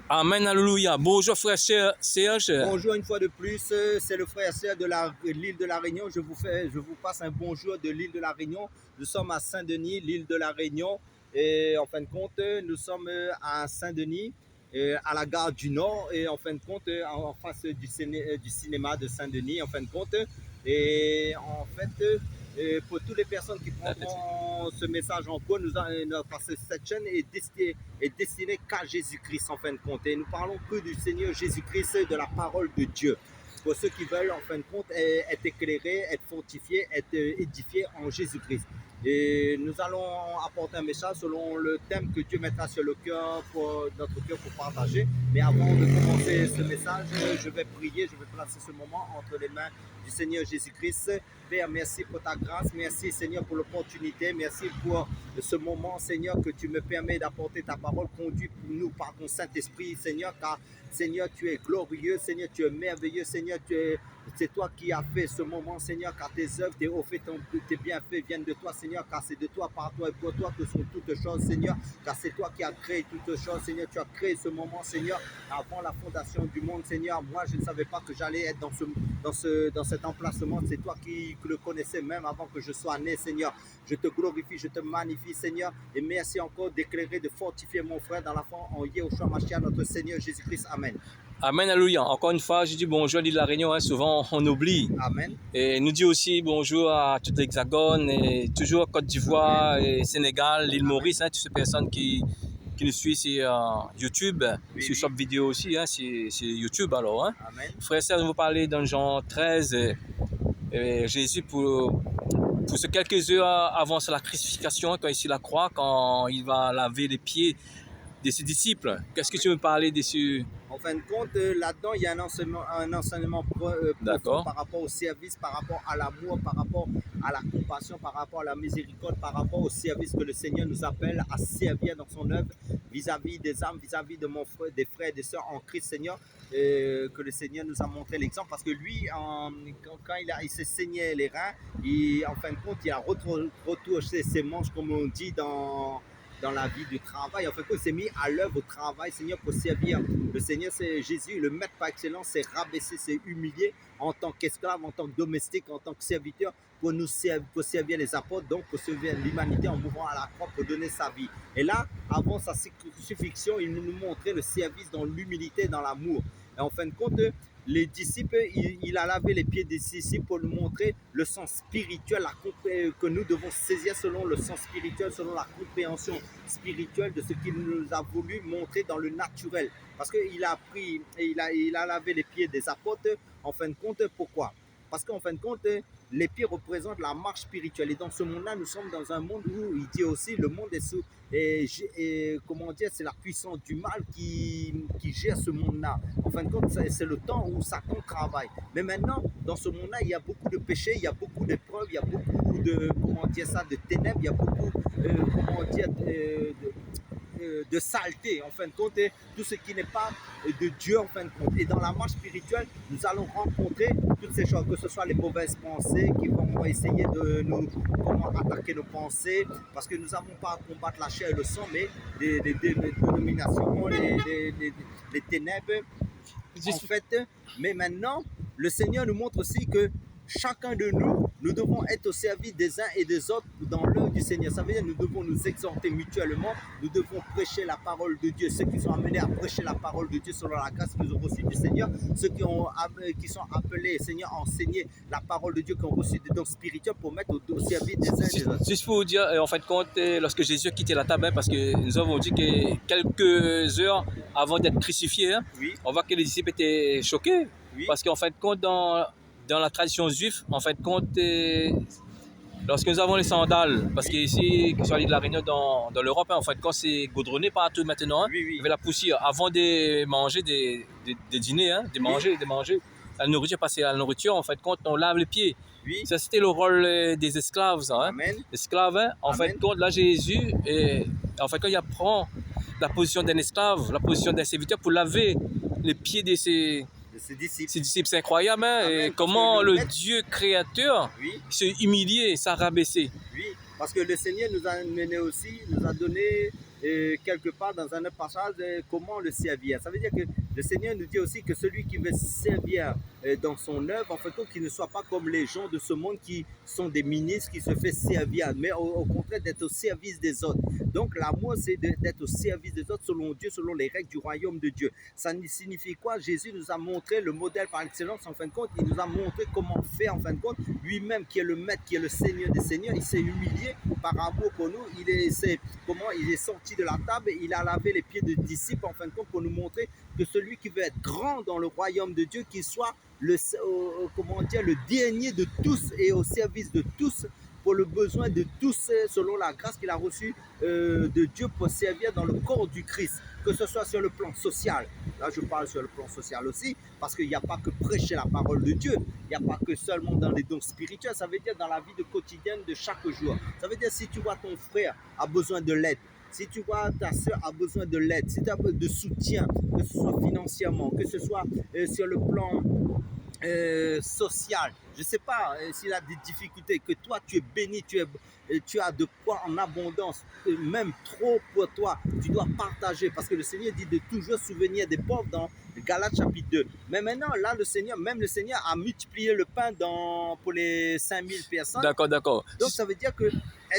Amen, alléluia. Bonjour frère Serge. Bonjour une fois de plus, c'est le frère Serge de l'île de la Réunion. Je vous passe un bonjour de l'île de la Réunion. Nous sommes à Saint-Denis, l'île de la Réunion. Et en fin de compte, nous sommes à Saint-Denis, à la gare du Nord, et en fin de compte, en face du cinéma de Saint-Denis, en fin de compte. Et en fait, pour toutes les personnes qui prendront ce message en cours, parce que cette chaîne est destinée qu'à Jésus-Christ en fin de compte. Et nous parlons que du Seigneur Jésus-Christ, de la parole de Dieu. Pour ceux qui veulent en fin de compte être éclairés, être fortifiés, être édifiés en Jésus-Christ. Et nous allons apporter un message selon le thème que Dieu mettra sur le cœur pour notre cœur pour partager. Mais avant de commencer ce message, je vais prier, je vais placer ce moment entre les mains du Seigneur Jésus-Christ. Père, merci pour ta grâce, merci Seigneur pour l'opportunité, merci pour ce moment Seigneur que tu me permets d'apporter ta parole, conduis-nous par ton Saint-Esprit Seigneur, car Seigneur tu es glorieux, Seigneur tu es merveilleux, Seigneur c'est toi qui as fait ce moment, Seigneur, car tes œuvres, tes bienfaits viennent de toi, Seigneur, car c'est de toi, par toi et pour toi que sont toutes choses, Seigneur, car c'est toi qui as créé toutes choses, Seigneur. Tu as créé ce moment, Seigneur, avant la fondation du monde, Seigneur. Moi, je ne savais pas que j'allais être dans cet emplacement. C'est toi qui le connaissais même avant que je sois né, Seigneur. Je te glorifie, je te magnifie, Seigneur, et merci encore d'éclairer, de fortifier mon frère dans la foi en Yeshua Mashiach, notre Seigneur Jésus-Christ. Amen. Amen, alléluia. Encore une fois, je dis bonjour à l'île de la Réunion. Souvent, on oublie. Amen. Et nous dit aussi bonjour à toute l'Hexagone, et toujours Côte d'Ivoire, et Sénégal, l'île Maurice. Toutes ces personnes qui nous suivent sur YouTube, sur Shop Vidéo aussi, sur YouTube alors. Amen. Frère Serge, vous parlez dans Jean 13, Jésus pour ces quelques heures avant la crucifixion, quand il est sur la croix, quand il va laver les pieds de ses disciples. Qu'est-ce que tu veux parler dessus? En fin de compte, là-dedans, il y a un enseignement profond par rapport au service, par rapport à l'amour, par rapport à la compassion, par rapport à la miséricorde, par rapport au service que le Seigneur nous appelle à servir dans son œuvre vis-à-vis des âmes, vis-à-vis de des frères et des sœurs en Christ, Seigneur, que le Seigneur nous a montré l'exemple. Parce que lui, quand il s'est saigné les reins, en fin de compte, il a retouché ses manches, comme on dit dans la vie du travail. En fait, il s'est mis à l'œuvre au travail, Seigneur, pour servir. Le Seigneur, c'est Jésus, le maître par excellence, s'est rabaissé, s'est humilié en tant qu'esclave, en tant que domestique, en tant que serviteur, pour servir les apôtres, donc pour servir l'humanité en mourant à la croix pour donner sa vie. Et là, avant sa crucifixion, il nous montrait le service dans l'humilité, dans l'amour. Et en fin de compte, les disciples, il a lavé les pieds des disciples pour nous montrer le sens spirituel que nous devons saisir selon le sens spirituel, selon la compréhension spirituelle de ce qu'il nous a voulu montrer dans le naturel. Parce qu'il a pris et il a lavé les pieds des apôtres. En fin de compte, pourquoi? Parce qu'en fin de compte, les pieds représentent la marche spirituelle. Et dans ce monde-là, nous sommes dans un monde où il dit aussi le monde est sous. Comment dire, c'est la puissance du mal qui gère ce monde-là. En fin de compte, c'est le temps où Satan travaille. Mais maintenant, dans ce monde-là, il y a beaucoup de péchés, il y a beaucoup d'épreuves, il y a beaucoup de, comment dire ça, de ténèbres, il y a beaucoup, comment dire, de saleté, en fin de compte, et tout ce qui n'est pas de Dieu, en fin de compte. Et dans la marche spirituelle, nous allons rencontrer toutes ces choses, que ce soit les mauvaises pensées qui vont essayer de nous attaquer nos pensées, parce que nous n'avons pas à combattre la chair et le sang, mais les dénominations, les ténèbres, en fait. Mais maintenant, le Seigneur nous montre aussi que chacun de nous, nous devons être au service des uns et des autres dans l'œuvre du Seigneur. Ça veut dire que nous devons nous exhorter mutuellement, nous devons prêcher la parole de Dieu. Ceux qui sont amenés à prêcher la parole de Dieu selon la grâce qu'ils ont reçue du Seigneur, ceux qui sont appelés, Seigneur, à enseigner la parole de Dieu, qui ont reçu des dons spirituels pour mettre au service des uns et des autres. Juste pour vous dire, en fin de compte, lorsque Jésus quittait la table, parce que nous avons dit que quelques heures avant d'être crucifié, on voit que les disciples étaient choqués, parce qu'en fin de compte, dans la tradition juive, en fin de compte, lorsque nous avons les sandales, parce qu'ici, que ce soit l'île de la Réunion dans l'Europe, en fin de compte, c'est goudronné partout maintenant, avec la poussière. Avant de manger des dîners, de manger la nourriture, parce que la nourriture, en fin de compte, on lave les pieds. Ça, c'était le rôle des esclaves, ça. Esclaves, en fin de compte, là, Jésus, en fin de compte, il apprend la position d'un esclave, la position d'un serviteur pour laver les pieds de ses disciples. C'est incroyable, et comment le Dieu créateur s'est humilié, s'est rabaissé. Oui, parce que le Seigneur nous a mené aussi, nous a donné quelque part dans un autre passage comment le servir. Ça veut dire que le Seigneur nous dit aussi que celui qui veut servir dans son œuvre, en fait, qu'il ne soit pas comme les gens de ce monde qui sont des ministres qui se fait servir, mais au contraire d'être au service des autres. Donc l'amour, c'est d'être au service des autres selon Dieu, selon les règles du royaume de Dieu. Ça signifie quoi? Jésus nous a montré le modèle par excellence, en fin de compte. Il nous a montré comment faire, en fin de compte. Lui-même, qui est le maître, qui est le Seigneur des seigneurs, il s'est humilié par amour pour nous. Il est sorti de la table et il a lavé les pieds des disciples, en fin de compte, pour nous montrer que celui qui veut être grand dans le royaume de Dieu, qu'il soit le dernier de tous et au service de tous, pour le besoin de tous, selon la grâce qu'il a reçue de Dieu pour servir dans le corps du Christ, que ce soit sur le plan social. Là, je parle sur le plan social aussi, parce qu'il n'y a pas que prêcher la parole de Dieu, il n'y a pas que seulement dans les dons spirituels, ça veut dire dans la vie quotidienne de chaque jour. Ça veut dire si tu vois ton frère a besoin de l'aide, si tu vois ta soeur a besoin de l'aide, si tu as besoin de soutien, que ce soit financièrement, que ce soit sur le plan social, je ne sais pas s'il a des difficultés, que toi tu es béni, tu as de quoi en abondance, même trop pour toi, tu dois partager, parce que le Seigneur dit de toujours souvenir des pauvres dans Galates chapitre 2. Mais maintenant, là, le Seigneur a multiplié le pain pour les 5000 personnes. D'accord, d'accord. Donc ça veut dire que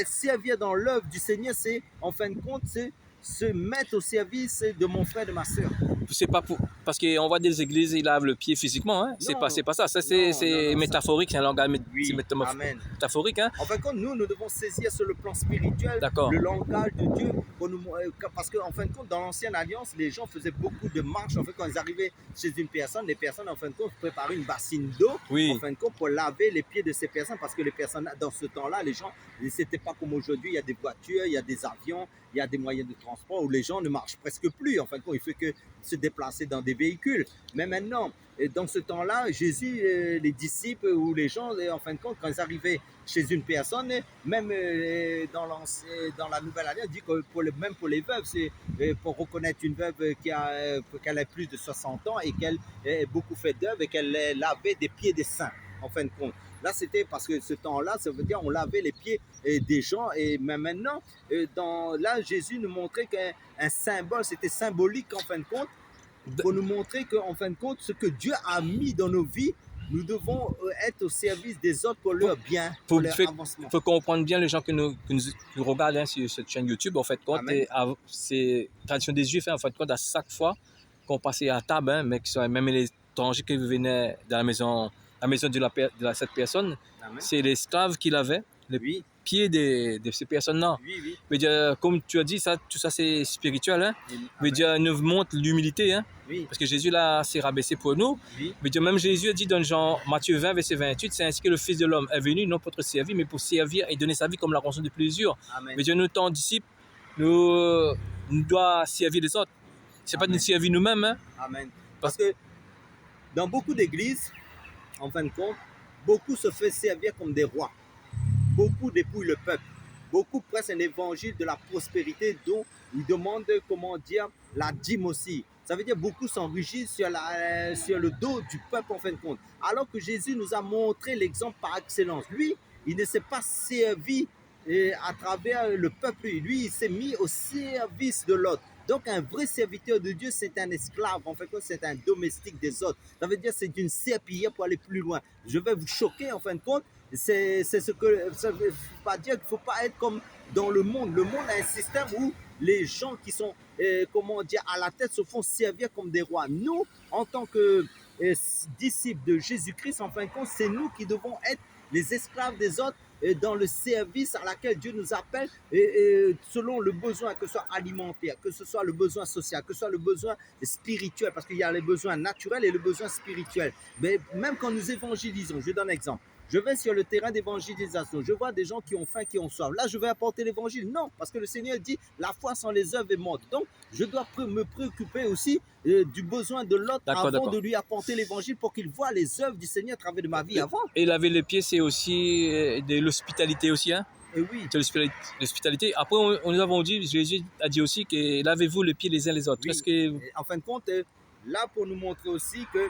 servir dans l'œuvre du Seigneur, c'est, en fin de compte, c'est se mettre au service de mon frère, de ma soeur. C'est pas pour... Parce qu'on voit des églises, ils lavent le pied physiquement. Hein? C'est pas ça. Ça, c'est métaphorique. C'est un langage métaphorique. Hein? En fin de compte, nous devons saisir sur le plan spirituel le langage de Dieu. Parce qu'en fin de compte, dans l'ancienne alliance, les gens faisaient beaucoup de marches. En fait, quand ils arrivaient chez une personne, les personnes, en fin de compte, préparaient une bassine d'eau, en fin de compte, pour laver les pieds de ces personnes. Parce que les personnes, dans ce temps-là, les gens, c'était pas comme aujourd'hui. Il y a des voitures, il y a des avions, il y a des moyens de transport où les gens ne marchent presque plus. En fin de compte, il faut que se déplacer dans des véhicules. Mais maintenant, dans ce temps-là, Jésus, les disciples ou les gens, en fin de compte, quand ils arrivaient chez une personne, même dans la Nouvelle Alliance, on dit que même pour les veuves, c'est pour reconnaître une veuve qu'elle a plus de 60 ans et qu'elle a beaucoup fait d'œuvres et qu'elle lavait des pieds des saints, en fin de compte. Là, c'était parce que ce temps-là, ça veut dire on lavait les pieds des gens. Et mais maintenant, là, Jésus nous montrait qu'un symbole, c'était symbolique en fin de compte, pour nous montrer qu'en fin de compte, ce que Dieu a mis dans nos vies, nous devons être au service des autres pour leur bien, pour leur avancement. Il faut comprendre bien les gens qui nous regardent sur cette chaîne YouTube. En fait, c'est tradition des Juifs. En fait, en chaque fois qu'on passait à table, mais que ce soit même les étrangers qui venaient dans la maison de cette personne, c'est l'esclave qui lavait les pieds de ces personnes-là. Mais comme tu as dit, tout ça c'est spirituel. Hein? Mais Dieu nous montre l'humilité. Hein? Parce que Jésus là s'est rabaissé pour nous. Mais Dieu, même Jésus a dit dans Jean Matthieu 20, verset 28, c'est ainsi que le Fils de l'homme est venu, non pour être servi, mais pour servir et donner sa vie comme la rançon de plusieurs. Mais Dieu nous tant disciples, nous doit servir les autres. C'est pas de nous servir nous-mêmes. Hein? Amen. Parce que dans beaucoup d'églises, en fin de compte, beaucoup se font servir comme des rois. Beaucoup dépouillent le peuple. Beaucoup pressent un évangile de la prospérité dont ils demandent, la dîme aussi. Ça veut dire beaucoup s'enrichissent sur le dos du peuple en fin de compte. Alors que Jésus nous a montré l'exemple par excellence. Lui, il ne s'est pas servi à travers le peuple. Lui, il s'est mis au service de l'autre. Donc, un vrai serviteur de Dieu, c'est un esclave. En fait, c'est un domestique des autres. Ça veut dire que c'est une serpillière pour aller plus loin. Je vais vous choquer, en fin de compte. C'est ce que ça ne veut pas dire qu'il ne faut pas être comme dans le monde. Le monde a un système où les gens qui sont, à la tête se font servir comme des rois. Nous, en tant que disciples de Jésus-Christ, en fin de compte, c'est nous qui devons être les esclaves des autres dans le service à laquelle Dieu nous appelle, selon le besoin, que ce soit alimentaire, que ce soit le besoin social, que ce soit le besoin spirituel, parce qu'il y a les besoins naturels et le besoin spirituel. Mais même quand nous évangélisons, je donne un exemple. Je vais sur le terrain d'évangélisation, je vois des gens qui ont faim, qui ont soif. Là, je vais apporter l'évangile. Non, parce que le Seigneur dit, la foi sans les œuvres est morte. Donc, je dois me préoccuper aussi du besoin de l'autre avant de lui apporter l'évangile pour qu'il voit les œuvres du Seigneur à travers de ma vie avant. Et laver les pieds, c'est aussi de l'hospitalité aussi, hein? Oui. C'est l'hospitalité. Après, nous avons dit, Jésus a dit aussi que lavez-vous les pieds les uns les autres. Oui. En fin de compte, là, pour nous montrer aussi que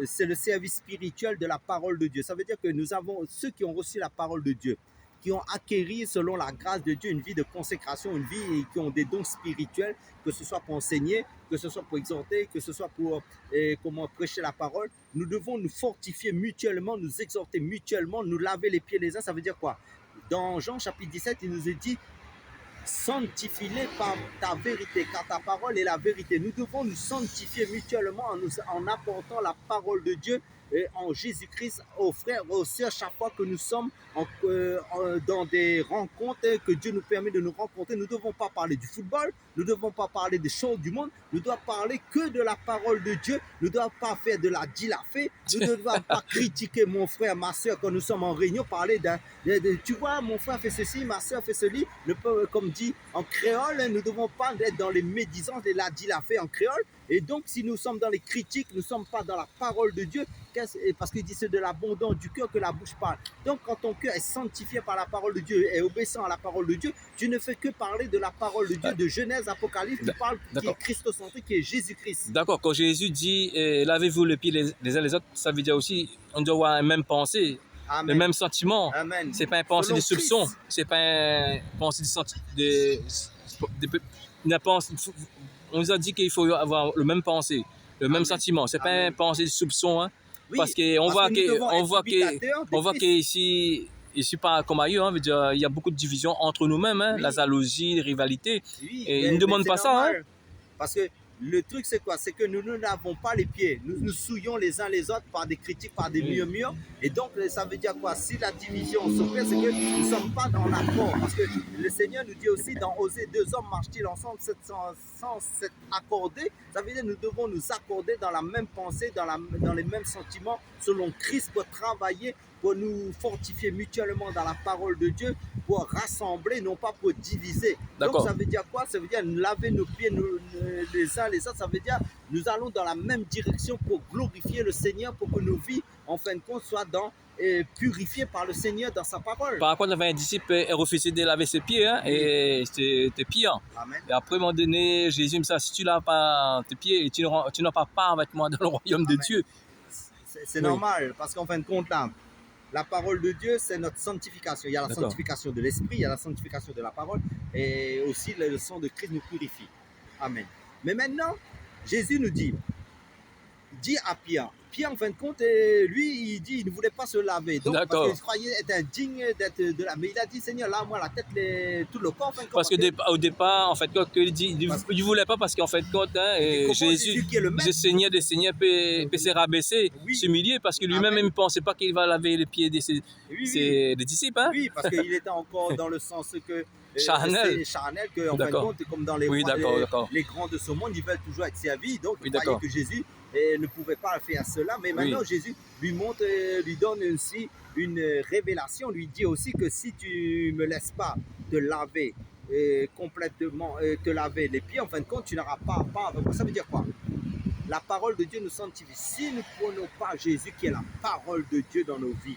c'est le service spirituel de la parole de Dieu. Ça veut dire que nous avons ceux qui ont reçu la parole de Dieu. qui ont acquéri selon la grâce de Dieu une vie de consécration, une vie qui ont des dons spirituels, que ce soit pour enseigner, que ce soit pour exhorter, que ce soit pour comment prêcher la parole. Nous devons nous fortifier mutuellement, nous exhorter mutuellement, nous laver les pieds les uns. Ça veut dire quoi? Dans Jean chapitre 17, il nous est dit sanctifie-les par ta vérité, car ta parole est la vérité. Nous devons nous sanctifier mutuellement en apportant la parole de Dieu en Jésus-Christ aux frères, aux sœurs, chaque fois que nous sommes dans des rencontres que Dieu nous permet de nous rencontrer. Nous ne devons pas parler du football, nous ne devons pas parler des choses du monde, nous devons parler que de la parole de Dieu. Nous ne devons pas faire de la dilafée, nous ne devons pas critiquer mon frère, ma soeur quand nous sommes en réunion, parler tu vois, mon frère fait ceci, ma soeur fait ceci, comme dit en créole, nous ne devons pas être dans les médisances de la dilafée en créole. Et donc, si nous sommes dans les critiques, nous ne sommes pas dans la parole de Dieu, parce qu'il dit c'est de l'abondance du cœur que la bouche parle. Donc, quand ton cœur est sanctifié par la parole de Dieu et obéissant à la parole de Dieu, tu ne fais que parler de la parole de Dieu, de Genèse, Apocalypse, tu parles qui est christocentrique, qui est Jésus-Christ. D'accord, quand Jésus dit lavez-vous les pieds les uns les autres, ça veut dire aussi on doit avoir la même pensée. Amen. Le même sentiment. C'est pas un pensée de soupçon. C'est pas un pensée on nous a dit qu'il faut avoir le même pensée, le même sentiment. C'est pas un pensée de soupçon, hein, oui, parce qu'on voit qu'ici, pas comme ailleurs, hein, il y a beaucoup de divisions entre nous-mêmes, hein, oui. La jalousie, les rivalités. Oui, et ils ne demandent pas ça. Hein. Parce que le truc, c'est quoi? C'est que nous n'avons pas les pieds. Nous nous souillons les uns les autres par des critiques, par des murmures. Et donc, ça veut dire quoi? Si la division s'opère, c'est que nous ne sommes pas dans l'accord. Parce que le Seigneur nous dit aussi, dans Osée, 2 hommes marchent-ils ensemble sans s'être accordés? Ça veut dire que nous devons nous accorder dans la même pensée, dans les mêmes sentiments, selon Christ, pour travailler, pour nous fortifier mutuellement dans la parole de Dieu, pour rassembler, non pas pour diviser. Donc ça veut dire quoi? Ça veut dire laver nos pieds les uns les autres. Ça veut dire nous allons dans la même direction pour glorifier le Seigneur, pour que nos vies, en fin de compte, soient purifiées par le Seigneur dans sa parole. Par contre, il y avait un disciple qui refusé de laver ses pieds, hein, et c'était pire. Amen. Et après, à un moment donné, Jésus me dit, si tu ne laves pas tes pieds, tu n'as pas part avec moi dans le royaume de Dieu. C'est normal, parce qu'en fin de compte, là, la parole de Dieu, c'est notre sanctification. Il y a la sanctification de l'esprit, il y a la sanctification de la parole, et aussi le sang de Christ nous purifie. Amen. Mais maintenant, Jésus nous dit à Pierre, en fin de compte, lui, il dit qu'il ne voulait pas se laver. Donc, parce qu'il croyait être indigne d'être de la... Mais il a dit, Seigneur, lave-moi la tête, tout le corps. En fin de compte, parce qu'au départ, en fait, il ne voulait pas parce qu'en fait, Jésus saignait des seigneurs, peut se rabaisser, s'humilier, parce que lui-même, il ne pensait pas qu'il va laver les pieds des disciples. Hein? Oui, parce qu'il était encore dans le sens que... charnel, que en fin de compte, comme dans les grands de ce monde, ils veulent toujours être servis. Donc, il croyait que Jésus ne pouvait pas faire cela. Mais maintenant, Jésus lui donne aussi une révélation, lui dit aussi que si tu ne me laisses pas te laver complètement, te laver les pieds, en fin de compte, tu n'auras pas avec moi. Ça veut dire quoi? La parole de Dieu nous sanctifie. Si nous ne prenons pas Jésus, qui est la parole de Dieu dans nos vies,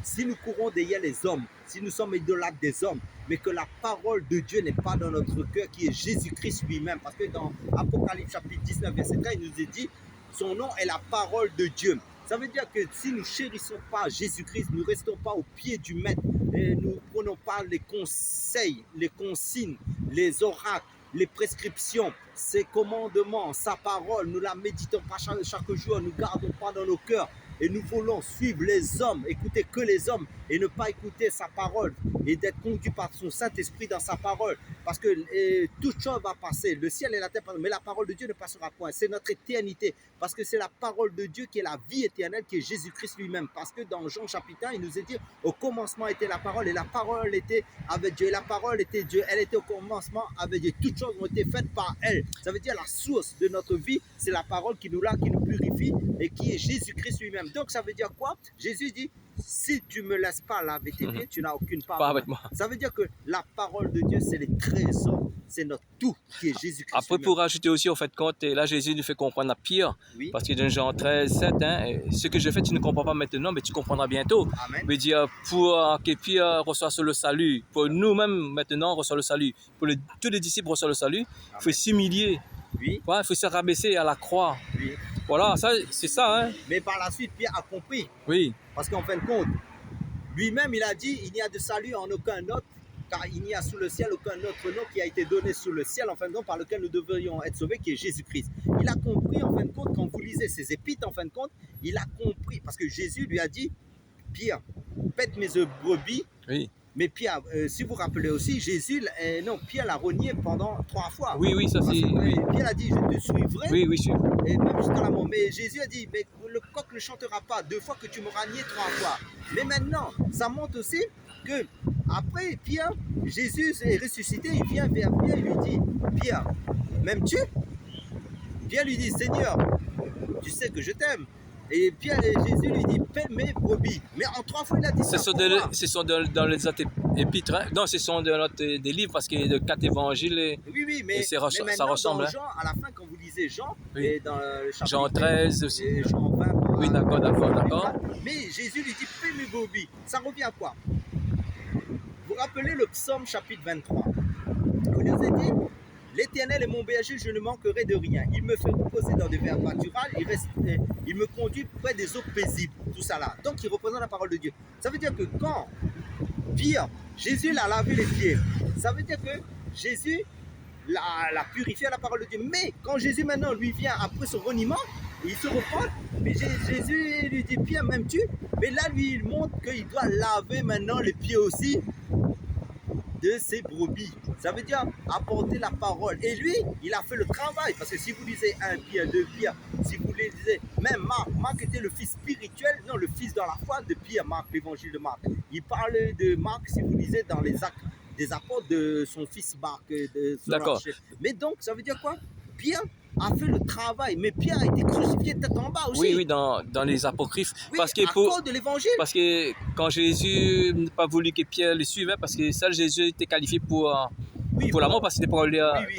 si nous courons derrière les hommes, si nous sommes idolâtres des hommes, mais que la parole de Dieu n'est pas dans notre cœur, qui est Jésus-Christ lui-même, parce que dans Apocalypse chapitre 19, verset 13, il nous est dit, son nom est la parole de Dieu. Ça veut dire que si nous ne chérissons pas Jésus-Christ, nous ne restons pas au pied du maître, et nous ne prenons pas les conseils, les consignes, les oracles, les prescriptions, ses commandements, sa parole, nous la méditons pas chaque jour, nous ne gardons pas dans nos cœurs. Et nous voulons suivre les hommes, écouter que les hommes et ne pas écouter sa parole et d'être conduit par son Saint-Esprit dans sa parole. Parce que toute chose va passer, le ciel et la terre, mais la parole de Dieu ne passera point. C'est notre éternité, parce que c'est la parole de Dieu qui est la vie éternelle, qui est Jésus-Christ lui-même. Parce que dans Jean chapitre 1, il nous est dit, au commencement était la parole et la parole était avec Dieu. Et la parole était Dieu, elle était au commencement avec Dieu. Toutes choses ont été faites par elle. Ça veut dire la source de notre vie, c'est la parole qui nous purifie et qui est Jésus-Christ lui-même. Donc ça veut dire quoi? Jésus dit, si tu ne me laisses pas laver tes pieds, tu n'as aucune part avec moi. Ça veut dire que la parole de Dieu, c'est les trésors, c'est notre tout qui est Jésus-Christ. Après, pour rajouter aussi, en fait, quand là, Jésus nous fait comprendre à Pierre, parce que dans Jean 13, 7, hein, ce que je fais, tu ne comprends pas maintenant, mais tu comprendras bientôt. Amen. Mais dire, pour que Pierre reçoive le salut, pour nous-mêmes maintenant reçoit le salut, pour tous les disciples reçoivent le salut, il faut s'humilier. Il faut se rabaisser à la croix. Voilà, c'est ça. Hein. Mais par la suite, Pierre a compris. Oui. Parce qu'en fin de compte, Lui-même, il a dit, il n'y a de salut en aucun autre, car il n'y a sous le ciel aucun autre nom qui a été donné sous le ciel, en fin de compte, par lequel nous devrions être sauvés, qui est Jésus-Christ. Il a compris, en fin de compte, quand vous lisez ses épîtres, en fin de compte, il a compris, parce que Jésus lui a dit, Pierre, pète mes brebis. Oui. Mais Pierre, si vous vous rappelez aussi, Pierre l'a renié pendant 3 fois. Oui, ça c'est... Oui. Pierre a dit, je te suivrai. Oui, je suis. Et même jusqu'à la mort. Mais Jésus a dit, mais le coq ne chantera pas 2 fois que tu m'auras nié 3 fois. Mais maintenant, ça montre aussi que après Pierre, Jésus est ressuscité, il vient vers Pierre et lui dit, Pierre, m'aimes-tu? Pierre lui dit, Seigneur, tu sais que je t'aime. Et Pierre et Jésus lui dit, paie mes brebis. Mais en 3 fois, il a dit ça. Ce sont dans les autres épîtres. Hein? Non, ce sont des livres parce qu'il y a 4 évangiles. Oui, mais ça ressemble. Dans Jean, à la fin, quand vous lisez Jean, oui. et dans le chapitre Jean 13 aussi. Et Jean 20. Oui, d'accord. Mais Jésus lui dit, paie mes brebis. Ça revient à quoi? Vous rappelez le psaume chapitre 23. Vous nous avez dit, l'Éternel est mon berger, je ne manquerai de rien. Il me fait reposer dans des verts pâturages, il me conduit près des eaux paisibles, tout ça là. Donc il représente la parole de Dieu. Ça veut dire que quand Pierre, Jésus l'a lavé les pieds, ça veut dire que Jésus l'a purifié à la parole de Dieu. Mais quand Jésus maintenant lui vient après son reniement, il se repent, mais Jésus lui dit, Pierre, m'aimes-tu? Mais là lui il montre qu'il doit laver maintenant les pieds aussi de ses brebis. Ça veut dire apporter la parole. Et lui, il a fait le travail. Parce que si vous lisez 1 Pierre, 2 Pierre, si vous lisez, même Marc était le fils spirituel, non, le fils dans la foi de Pierre, Marc, l'évangile de Marc. Il parle de Marc, si vous lisez dans les actes des apôtres de son fils Marc. D'accord. Mais donc, ça veut dire quoi? Pierre a fait le travail, mais Pierre a été crucifié tête en bas aussi. Oui, dans les apocryphes. Oui, parce que à cause de l'évangile. Parce que quand Jésus n'a pas voulu que Pierre le suive, parce que ça, Jésus était qualifié pour la mort, parce que c'était pour le... Oui,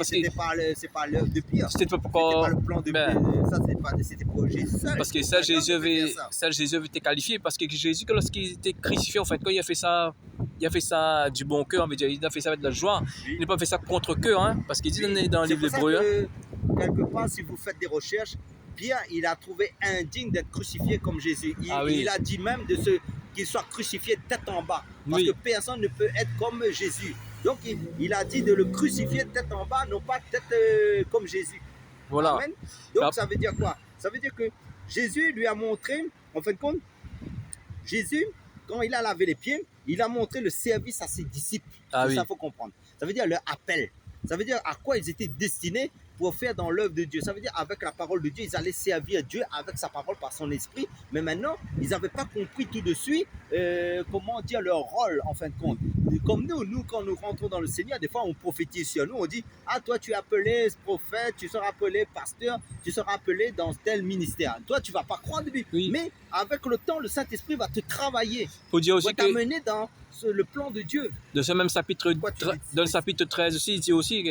c'est pas l'œuvre de Pierre. C'était pas le plan de Pierre. Ça, c'était pour Jésus seul. Parce que ça, Jésus était qualifié, parce que Jésus, lorsqu'il était crucifié, en fait, quand il a fait ça du bon cœur, il a fait ça avec de la joie. Oui. Il n'a pas fait ça contre cœur, hein, parce qu'il dit dans le livre d'Hébreux. Quelque part, si vous faites des recherches, Pierre, il a trouvé indigne d'être crucifié comme Jésus. Il a dit même qu'il soit crucifié tête en bas. Parce que personne ne peut être comme Jésus. Donc, il a dit de le crucifier tête en bas, non pas tête comme Jésus. Voilà. Amen. Donc, ça veut dire quoi? Ça veut dire que Jésus lui a montré, en fin de compte, Jésus, quand il a lavé les pieds, il a montré le service à ses disciples. Ça, il faut comprendre. Ça veut dire leur appel. Ça veut dire à quoi ils étaient destinés pour faire dans l'œuvre de Dieu. Ça veut dire avec la parole de Dieu, ils allaient servir Dieu avec sa parole par son esprit. Mais maintenant, ils n'avaient pas compris tout de suite comment dire leur rôle en fin de compte. Comme nous, quand nous rentrons dans le Seigneur, des fois on prophétise sur nous, on dit, ah toi tu es appelé prophète, tu seras appelé pasteur, tu seras appelé dans tel ministère. Toi tu ne vas pas croire de lui. Oui. Mais avec le temps, le Saint-Esprit va te travailler. Faut dire aussi va t'amener dans le plan de Dieu. Dans ce même chapitre, dans le chapitre 13 aussi, il dit aussi,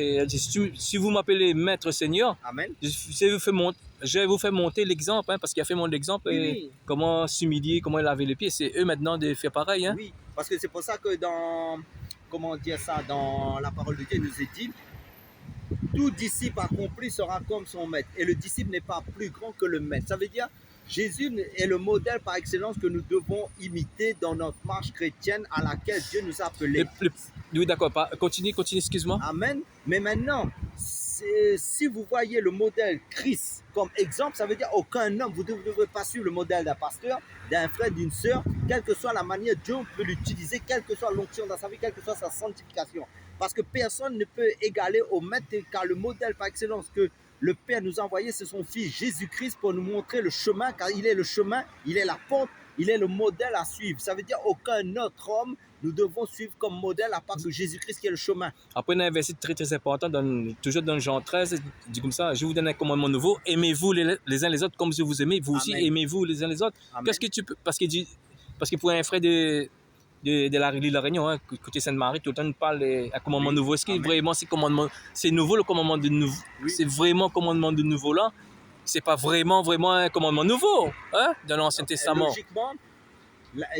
si vous m'appelez Maître Seigneur, Amen. Je vais vous faire monter l'exemple, hein, parce qu'il a fait mon exemple, comment s'humilier, comment laver les pieds, c'est eux maintenant de faire pareil. Hein. Oui, parce que c'est pour ça que dans la parole de Dieu, il nous est dit, tout disciple accompli sera comme son maître, et le disciple n'est pas plus grand que le maître. Ça veut dire, Jésus est le modèle par excellence que nous devons imiter dans notre marche chrétienne à laquelle Dieu nous a appelés. Oui, d'accord. Continue, excuse-moi. Amen. Mais maintenant, si vous voyez le modèle Christ comme exemple, ça veut dire aucun homme, vous ne devez pas suivre le modèle d'un pasteur, d'un frère, d'une sœur, quelle que soit la manière Dieu peut l'utiliser, quelle que soit l'onction dans sa vie, quelle que soit sa sanctification. Parce que personne ne peut égaler au maître, car le modèle par excellence que le Père nous a envoyé, c'est son Fils Jésus-Christ pour nous montrer le chemin, car il est le chemin, il est la porte, il est le modèle à suivre. Ça veut dire aucun autre homme nous devons suivre comme modèle à part de Jésus-Christ qui est le chemin. Après, il y a un verset très très important, toujours dans Jean 13, il dit comme ça, je vous donne un commandement nouveau, aimez-vous les uns les autres comme je vous aimez, vous aussi aimez-vous les uns les autres. Qu'est-ce que tu peux, parce que pour un frère de la Réunion, hein, côté Sainte-Marie, tout le temps nous parle d'un commandement nouveau. Est-ce que vraiment c'est nouveau le commandement de nouveau? C'est vraiment le commandement de nouveau là? C'est pas vraiment un commandement nouveau, hein, dans l'Ancien Testament. Logiquement,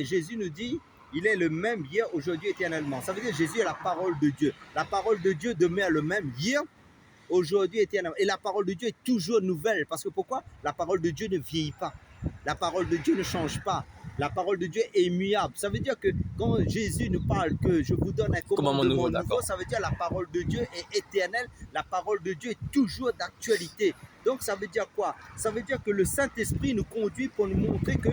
Jésus nous dit, il est le même hier, aujourd'hui, éternellement. Ça veut dire que Jésus est la parole de Dieu. La parole de Dieu demeure le même hier, aujourd'hui, éternellement. Et la parole de Dieu est toujours nouvelle. Parce que pourquoi? La parole de Dieu ne vieillit pas. La parole de Dieu ne change pas. La parole de Dieu est immuable. Ça veut dire que quand Jésus nous parle que je vous donne un commandement nouveau, ça veut dire la parole de Dieu est éternelle. La parole de Dieu est toujours d'actualité. Donc ça veut dire quoi? Ça veut dire que le Saint-Esprit nous conduit pour nous montrer que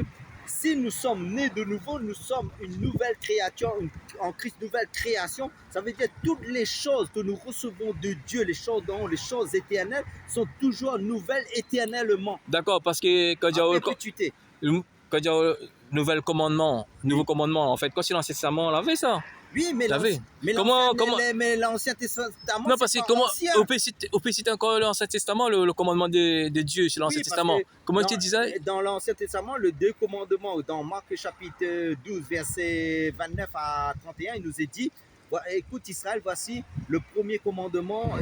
si nous sommes nés de nouveau, nous sommes une nouvelle créature, en Christ, nouvelle création. Ça veut dire que toutes les choses que nous recevons de Dieu, les choses d'en haut, les choses éternelles, sont toujours nouvelles éternellement. D'accord, parce que quand il y a nouveau commandement, en fait, quand c'est l'Ancien Testament, on l'avait ça. Oui, mais l'Ancien Testament, non, parce que comment on peut citer encore l'Ancien Testament, le commandement de Dieu sur l'Ancien Testament. Comment tu disais? Dans l'Ancien Testament, le deux commandements, dans Marc chapitre 12, verset 29 à 31, il nous est dit, écoute Israël, voici le premier commandement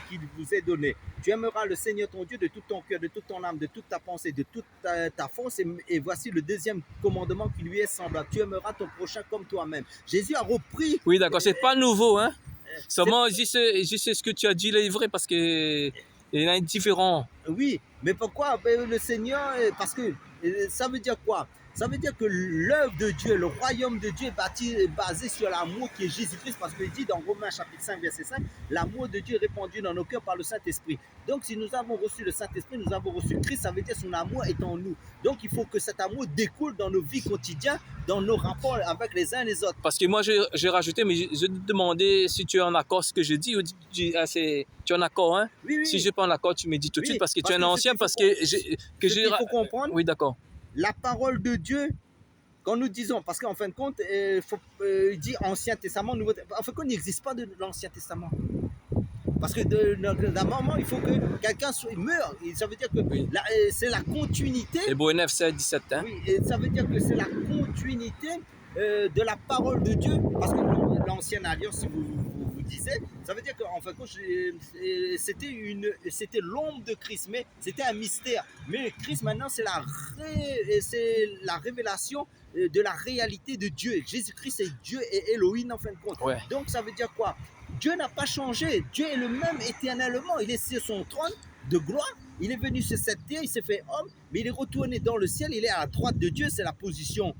qu'il vous est donné. Tu aimeras le Seigneur ton Dieu de tout ton cœur, de toute ton âme, de toute ta pensée, de toute ta force. Et voici le deuxième commandement qui lui est semblable. Tu aimeras ton prochain comme toi-même. Jésus a repris. Oui, d'accord, c'est pas nouveau, hein. Seulement, juste ce que tu as dit, il est vrai, parce que il y en a un différent. Oui, mais pourquoi le Seigneur? Parce que ça veut dire quoi? Ça veut dire que l'œuvre de Dieu, le royaume de Dieu est basé sur l'amour qui est Jésus-Christ, parce qu'il dit dans Romains chapitre 5, verset 5, l'amour de Dieu est répandu dans nos cœurs par le Saint-Esprit. Donc si nous avons reçu le Saint-Esprit, nous avons reçu Christ, ça veut dire que son amour est en nous. Donc il faut que cet amour découle dans nos vies quotidiennes, dans nos rapports avec les uns et les autres. Parce que moi j'ai rajouté, mais je te demandais si tu es en accord ce que je dis, ou tu es en accord, hein? Oui, oui. Si je ne suis pas en accord, tu me dis tout de suite, parce que tu es un ancien, il faut comprendre. Oui, d'accord. La parole de Dieu, quand nous disons, parce qu'en fin de compte, il dit Ancien Testament, Nouveau Testament. En fin de compte, il n'existe pas de l'Ancien Testament. Parce que d'un moment, il faut que quelqu'un meure. Ça veut dire que c'est la continuité. Hébreux 9, 16, 17. Hein? Oui, et ça veut dire que c'est la continuité de la parole de Dieu. Parce que l'Ancienne Alliance, si vous disait, ça veut dire qu'en fin de compte, c'était l'ombre de Christ, mais c'était un mystère. Mais Christ maintenant, c'est la révélation de la réalité de Dieu. Jésus-Christ est Dieu et Elohim en fin de compte. Ouais. Donc ça veut dire quoi? Dieu n'a pas changé. Dieu est le même éternellement. Il est sur son trône de gloire. Il est venu sur cette terre, il s'est fait homme, mais il est retourné dans le ciel. Il est à la droite de Dieu. C'est la position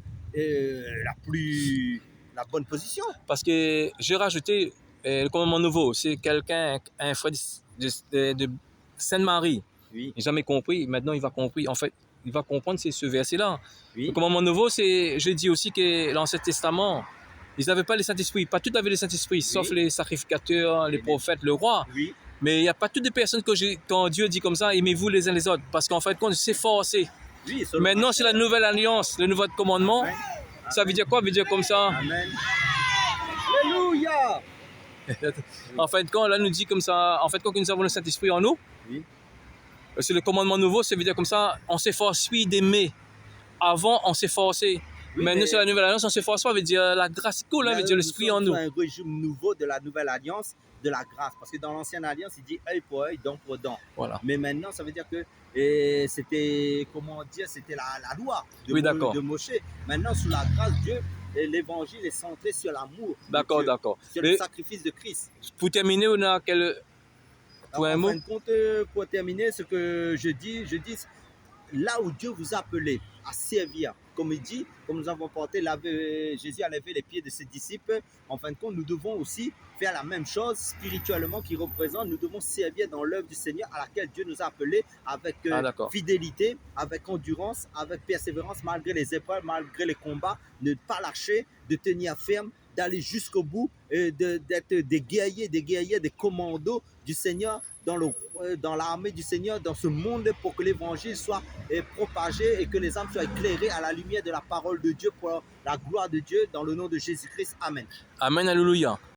la bonne position. Parce que j'ai rajouté le commandement nouveau, c'est quelqu'un, un frère de Sainte-Marie. Oui. Il n'a jamais compris, maintenant il va comprendre. En fait, il va comprendre, c'est ce verset-là. Oui. Le commandement nouveau, c'est, je dis aussi que l'Ancien Testament, ils n'avaient pas le Saint-Esprit. Pas tous avaient le Saint-Esprit, oui. Sauf les sacrificateurs, les prophètes, le roi. Oui. Mais il n'y a pas toutes les personnes quand Dieu dit comme ça, aimez-vous les uns les autres. Parce qu'en fait, quand c'est forcé. Oui, maintenant, c'est la nouvelle alliance, le nouveau commandement. Amen. Ça veut dire quoi? Ça veut dire comme ça. Amen. Alléluia. En fin de compte, là, nous dit comme ça, en fait, quand nous avons le Saint-Esprit en nous, oui. C'est le commandement nouveau, ça veut dire comme ça, on s'efforce d'aimer. Avant, on s'efforçait. Oui, maintenant, sur la nouvelle alliance, on s'efforce pas, veut dire la grâce coule, veut dire l'Esprit en nous. C'est un régime nouveau de la nouvelle alliance, de la grâce. Parce que dans l'ancienne alliance, il dit œil pour œil, dent pour dent. Voilà. Mais maintenant, ça veut dire que c'était, comment dire, c'était la loi de Moshe. Maintenant, sous la grâce, Dieu, l'évangile est centré sur l'amour. D'accord, d'accord. Sur le sacrifice de Christ. Pour terminer, on a quel point mot? En fin de compte, pour terminer, ce que je dis, là où Dieu vous a appelé à servir, comme il dit, comme nous avons porté, Jésus a lavé les pieds de ses disciples. En fin de compte, nous devons aussi faire la même chose spirituellement qui représente. Nous devons servir dans l'œuvre du Seigneur à laquelle Dieu nous a appelés avec fidélité, avec endurance, avec persévérance, malgré les épreuves, malgré les combats, ne pas lâcher, de tenir ferme, d'aller jusqu'au bout, d'être des guerriers, des commandos du Seigneur dans l'armée du Seigneur, dans ce monde, pour que l'évangile soit propagé et que les âmes soient éclairées à la lumière de la parole de Dieu pour la gloire de Dieu, dans le nom de Jésus-Christ. Amen. Amen, alléluia.